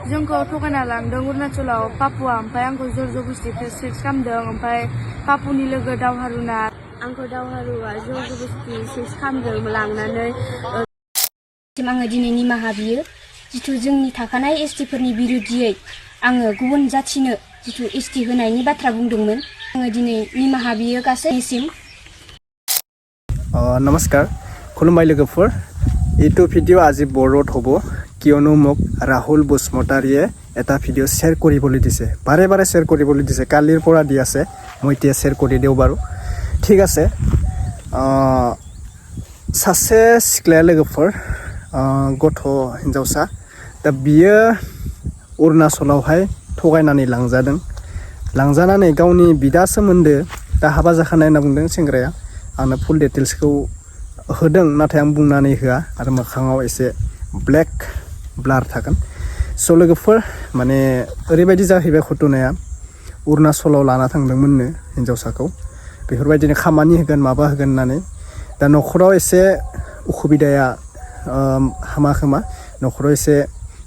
जोंखौ थगायना लांदों अरुणाचलाव पापुआ ओमफ्राय आंखौ जर जबस्ति सेक्स खालामदों ओमफ्राय पापुनि लोगो दावहारुना आंखौ दावहारुआ जर जबस्ति सेक्स खालामदों लांनानै आङो दिनै निमाहा बियो जिथु जोंनि थाखानाय एसटिफोरनि बिरुद्धियै आङो गुबुन जाथिनो जिथु एसटि होनायनि बाथ्रा बुंदोंमोन आङो दिनै निमाहा बियो गासैनिसिम नमस्कार खुलुमबाय लोगोफोर এইটো ভিডিঅ' আজি বড়োত হ'ব কিয়নো মোক ৰাহুল বসুমতাৰীয়ে এটা ভিডিঅ' শ্বেয়াৰ কৰিবলৈ দিছে বাৰে বাৰে শ্বেয়াৰ কৰিবলৈ দিছে কালিৰ পৰা দি আছে মই এতিয়া শ্বেয়াৰ কৰি দিওঁ বাৰু ঠিক আছে सासे सिख्लाया लोगोफोर गथ' हिनजावसा दा बियो अरुणाचलावहाय थगायनानै लांजानानै गावनि बिदा सोमोन्दो दा हाबा जाखानाय होनना बुंदों सेंग्राया आंनो फुल डिटेल्सखौ होदों नाथाय आं बुंनानै होआ आरो मोखाङाव एसे ब्लेक ब्लार थागोन स' लोगोफोर माने ओरैबायदि जाहैबाय घटनाया अरुणाचलाव लाना थांदोंमोननो हिनजावसाखौ बेफोरबायदिनो खामानि होगोन माबा होगोन होननानै दा न'खराव एसे उसुबिदाया हामा खोमा न'खराव एसे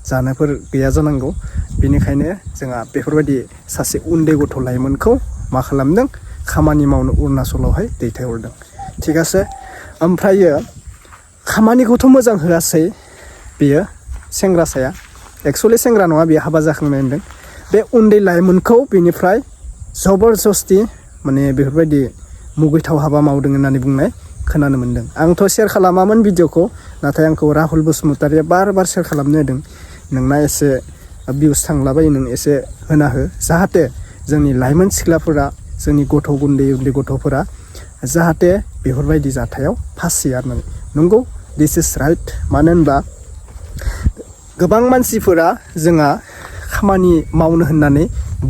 जानायफोर गैया जानांगौ बेनिखायनो जोंहा बेफोरबायदि सासे उन्दै गथ' लाइमोनखौ मा खालामदों खामानि मावनो अरुणाचलावहाय दैथायहरदों थिग আছে ओमफ्रायो खामानिखौथ' मोजां होआसै बेयो सेंग्रासाया एक्चुअलि सेंग्रा नङा बेयो हाबा जाखांनाय होनदों बे उन्दै लाइमोनखौ बेनिफ्राय जबरदस्ति माने बेफोरबायदि मुगैथाव हाबा मावदों होननानै बुंनाय खोनानो मोन्दों आंथ' शेयार खालामामोन भिडिअखौ नाथाय आंखौ राहुल बसुमतारीया बार शेयार खालामनो होदों नोंना एसे भिउस थांलाबायो नों एसे होना हो जाहाथे जोंनि लाइमोन सिख्लाफोरा जोंनि गथ' उन्दै गथ'फोरा जाहाथे बेफोरबायदि जाथायाव फासिया होननानै नंगौ दिस इज राइट मानो होनबा गोबां मानसिफोरा जोंहा खामानि मावनो होननानै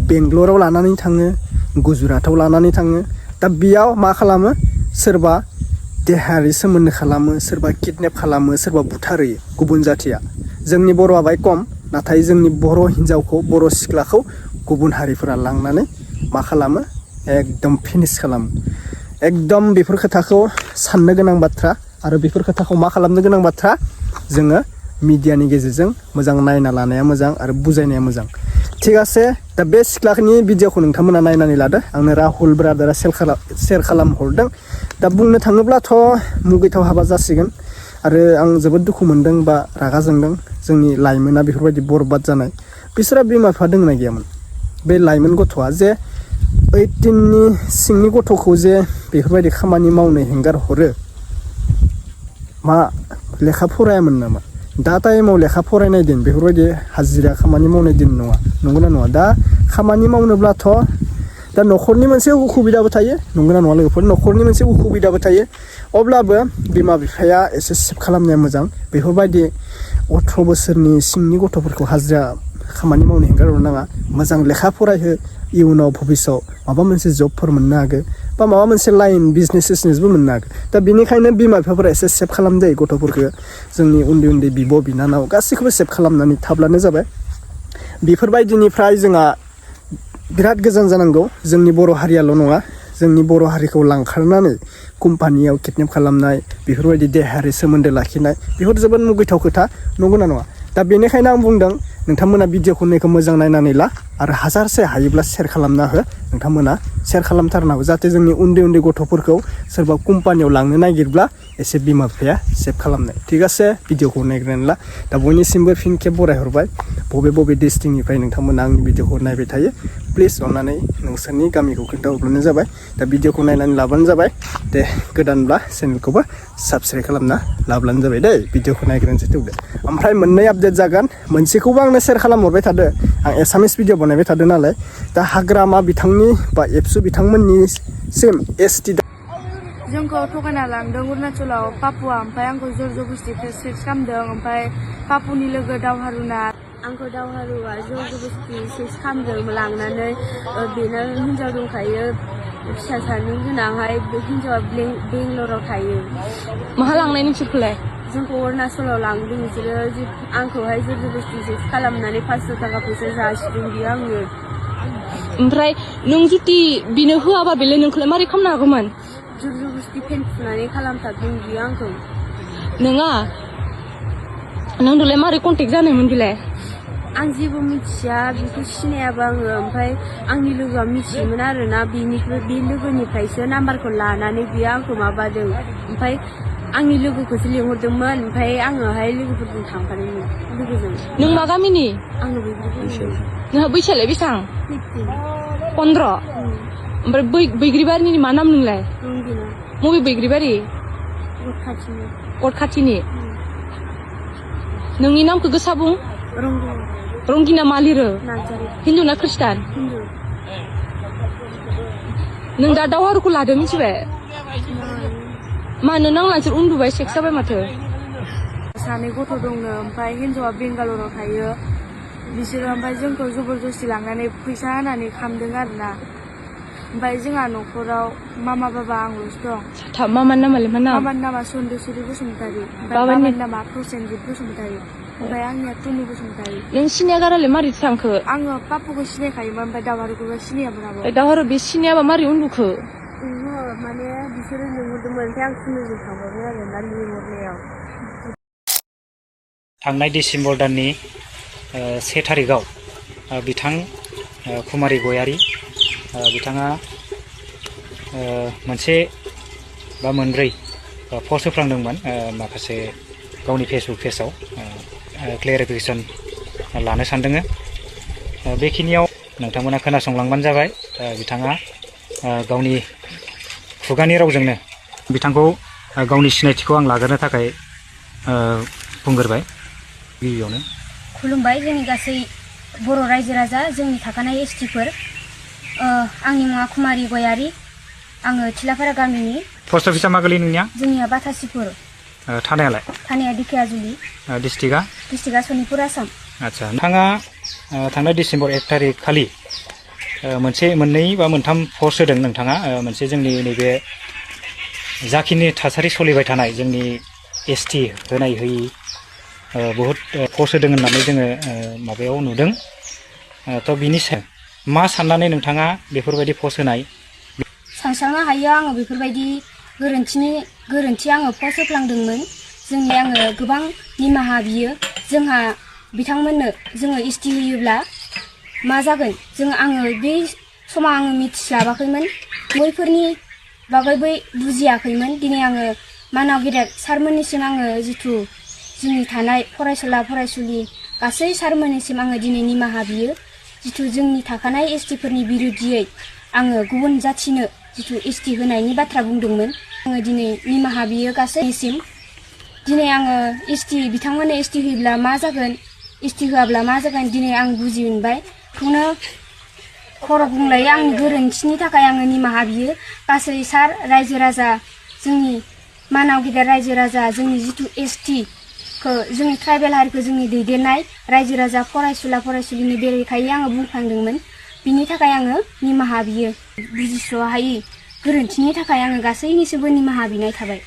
बेंगलराव लानानै थाङो गुजरातआव लानानै थाङो दा बेयाव मा खालामो सोरबा देहायारि सोमोन्दो खालामो सोरबा किडनेप खालामो सोरबा बुथारहैयो गुबुन जाथिया जोंनि बर'आ बाय खम नाथाय जोंनि बर' हिन्जावखौ बर' सिख्लाखौ गुबुन हारिफोरा लांनानै मा खालामो एकदम फिनिश खालामो एकदम बेफोर खोथाखौ साननो गोनां बाथ्रा आरो बेफोर खोथाखौ मा खालामनो गोनां बाथ्रा जोङो मिडियानि गेजेरजों मोजां नायना लानाया मोजां आरो बुजायनाया मोजां थिग আছে दा बे सिख्लानि भिडिअखौ नोंथांमोना नायनानै लादो आंनो राहुल ब्रादारा शेयार खालामहरदों दा बुंनो थाङोब्लाथ' मुगैथाव हाबा जासिगोन आरो आं जोबोद दुखु मोनदों बा रागा जोंदों जोंनि लाइमोना बेफोरबायदि बरबाद जानाय बिसोरा बिमा बिफा दोंना गैयामोन बे लाइमोन गथ'आ जे 18नि सिंनि गथ'खौ जे बेफोरबायदि खामानि मावनो हेंगार हरो मा लेखा फरायामोन नामा दा टाइमाव लेखा फरायनाय दिन बेफोरबायदि हाजिरा खामानि मावनाय दिन नङा नंगौना नङा दा खामानि मावनोब्लाथ' दा न'खरनि मोनसे उसुबिदाबो थायो नंगौना नङा लोगोफोर न'खरनि मोनसे उसुबिदाबो थायो अब्लाबो बिमा बिफाया एसे सेभ खालामनाया मोजां बेफोरबायदि 18 बोसोरनि सिंनि गथ'फोरखौ हाजिरा खामानि मावनो हेंगार हरनो नाङा मोजां लेखा फरायहो इयुनाव भबिसआव माबा मोनसे जबफोर मोननो हागोन बा माबा मोनसे लाइन बिजनेसबो मोननो हागोन दा बेनिखायनो बिमा बिफाफोरा एसे सेभ खालामदो गथ'फोरखौ जोंनि उन्दै बिब' बिनानाव गासैखौबो सेभ खालामनानै थाब्लानो जाबाय बेफोरबायदिनिफ्राय जोंहा बिराद गोजान जानांगौ जोंनि बर' हारियाल' नङा जोंनि बर' हारिखौ लांखारनानै कम्पानियाव किडनेप खालामनाय बेफोरबायदि देहायारि सोमोन्दो लाखिनाय बेफोर जोबोद मुगैथाव खोथा नंगौना नङा दा बेनिखायनो आं बुंदों नोंथांमोना भिडिअखौ नायखौ मोजां नायनानै ला आरो हाजारसे हायोब्ला शेयार खालामना हो नोंथांमोना शेयार खालामथारनांगौ जाहाथे जोंनि उन्दै गथ'फोरखौ सोरबा कम्पानियाव लांनो नागिरब्ला एसे बिमा बिफाया सेभ खालामनाय थिग আছে भिडिअखौ नायग्रोनानै ला दा बयनिसिमबो फिन खेब बरायहरबाय बबे डिस्ट्रिक्टनिफ्राय नोंथांमोना आंनि भिडिअखौ नायबाय थायो प्लिज अननानै नोंसोरनि गामिखौ खोन्थाहरब्लानो जाबाय दा भिडिअखौ नायनानै लाबानो जाबाय दे गोदानब्ला चेनेलखौबो साबस्क्राइब खालामना लाब्लानो जाबाय दै भिडिअखौ नायग्रोनोसै थेवदो ओमफ्राय मोननै आपडेट जागोन मोनसेखौबो आंनो शेयार खालामहरबाय थादो आं एसामिस भिडिअ बनायबाय थादो नालाय दा हाग्रामा बिथांनि बा एबसु बिथांमोननिसिम एसटि जोंखौ थगायना लांदों अरुणाचलाव पापुआ ओमफ्राय आंखौ जर जबस्ति सेक्स खालामदों ओमफ्राय पापुनि लोगो दावहारुना आंखौ दावहारुआ जर जबस्ति सेक्स खालामदों लांनानै बेनो हिन्जाव दंखायो फिसा सानै गोनांहाय बे हिन्जावा बेंगलराव थायो माहा लांनाय नोंसोरखौलाय जोंखौ अरुणाचलाव लांदों बिसोरो आंखौहाय जर जबस्ति सेक्स खालामनानै 500 थाखा फैसा जासिदों बियो आंनो ओमफ्राय नों जुदि बिनो होआबा बेलाय नोंखौलाय मारै खालामनो हागौमोन जर जबस्ति फेन फुनानै खालामथारदों बियो आंखौ नोङा नोंदोलाय मारै कन्टेक्ट जानायमोन बिलाय आं जेबो मिथिया बेखौ सिनायाबा आङो ओमफ्राय आंनि लोगोआ मिथियोमोन आरोना बेनिफ्राय बे लोगोनिफ्रायसो नाम्बारखौ लानानै बियो आंखौ माबादों ओमफ्राय आंनि लोगोखौसो लिंहरदोंमोन ओमफ्राय आङोहाय लोगोफोरजों थांफादोंमोन लोगोजों नों मा गामिनि आङो बेफोरखौ नोंहा बैसोआलाय बेसेबां 15 ओमफ्राय बैग्रिबारिनि मा नाम नोंलाय रंगिना मबे बैग्रिबारि खाथिनि अर खाथिनि नोंनि नामखौ गोसा बुं रंगिना रंगिना मा लिरो नार्जारि हिन्दु ना ख्रिस्टान हिन्दु नों दा दावहारुखौ लादो मिथिबाय मानो नांला नोंसोर उन्दुबाय सेक्स जाबाय माथो सानै गथ' दंनो ओमफ्राय हिन्जावा बेंगालराव थायो बिसोरो ओमफ्राय जोंखौ जबरदस्ति लांनानै फैसा होनानै खामदों आरोना ओमफ्राय जोंहा न'खराव मामा बाबा आंल'सो दं मामानि नामालाय मा नाम मामानि नामा सन्देसुरि बसुमतारी ओमफ्राय बाबानि बाबानि नामा प्रसेनजित बसुमतारी ओमफ्राय आंनिया टुनु बसुमतारी नों सिनाया गारालाय मारै थांखो आङो पापुखौ सिनायखायोमोन ओमफ्य दावहारुखौबो सिनायामोन आबो दावहारु बे सिनायाबा मारै उन्दुखो ओहो माने बिसोरो लिंहरदोंमोन ओमफ्राय आं टुनुजों थांबाय आरोना लिंहरनायाव थांनाय डिसेम्बर दाननि 1 थारिखआव बिथां कुमारी गयारी बिथाङा मोनसे बा मोनब्रै पस्ट होफ्लांदोंमोन माखासे गावनि फेसबुक पेजाव क्लेरिफिकेसन लानो सानदों बेखिनियाव नोंथांमोना खोनासंलांबानो जाबाय बिथाङा गावनि खुगानि रावजोंनो बिथांखौ गावनि सिनायथिखौ आं लाग्रोनो थाखाय बुंग्रोबाय गिबियावनो खुलुमबाय जोंनि गासै बर' रायजो राजा जोंनि थाखानाय एसटिफोर आंनि मुङा कुमारी गयारी आङो थिलाफारा गामिनि पस्ट अफिसा मा गोलैयो नोंनिया जोंनिया बाथासिपुर थानायालाय थानाया दिखियाजुलि डिस्ट्रिक्टआ सनितपुर आसाम आच्छा नोंथाङा थांनाय डिसेम्बर 1 थारिख खालि मोनसे मोननै बा मोनथाम पस्ट होदों नोंथाङा मोनसे जोंनि नैबे जाखिनि थासारि सोलिबाय थानाय जोंनि एसटि होनाय होयि बहुत पस्ट होदों होननानै जोङो माबायाव नुदों थ' बिनि सायाव मा साननानै नोंथाङा बेफोरबायदि पस्ट होनाय सानस्रांनो हायो आङो बेफोरबायदि गोरोन्थि आङो पस्ट होफ्लांदोंमोन जोंनि आङो गोबां निमाहा बियो जोंहा बिथांमोननो जोङो एसटि होयोब्ला मा जागोन आङो बे समाव आङो मिथिस्लाबाखैमोन बैफोरनि बागै बुजियाखैमोन दिनै आङो मानाव गेदेर सारमोननिसिम आङो जिथु जोंनि थानाय फरायसुला फरायसुलि गासै सारमोननिसिम आङो दिनै निमाहा बियो जिथु जोंनि थाखानाय एसटिफोरनि बिरुद्धियै आङो गुबुन जाथिनो जिथु एसटि होनायनि बाथ्रा बुंदोंमोन आङो दिनै निमाहा बियो गासैनिसिम दिनै आङो बिथांमोननो एसटि होयोब्ला मा जागोन एसटि होआब्ला मा जागोन दिनै आं बुजि मोनबाय बेखौनो खर' बुंलायो आंनि गोरोन्थिनि थाखाय आङो निमाहा बियो गासै सार रायजो राजा जोंनि मानाव गेदेर रायजो राजा जोंनि जिथु एसटिखौ जोंनि ट्राइबेल हारिखौ जोंनि दैदेननाय रायजो राजा फरायसुला फरायसुलिनि बेरेखायै आङो बुंफ्लांदोंमोन बिनि थाखाय आङो निमाहा बियो बुजिस' हायि गोरोन्थिनि थाखाय आङो गासैनिसिमबो निमाहा बिनाय थाबाय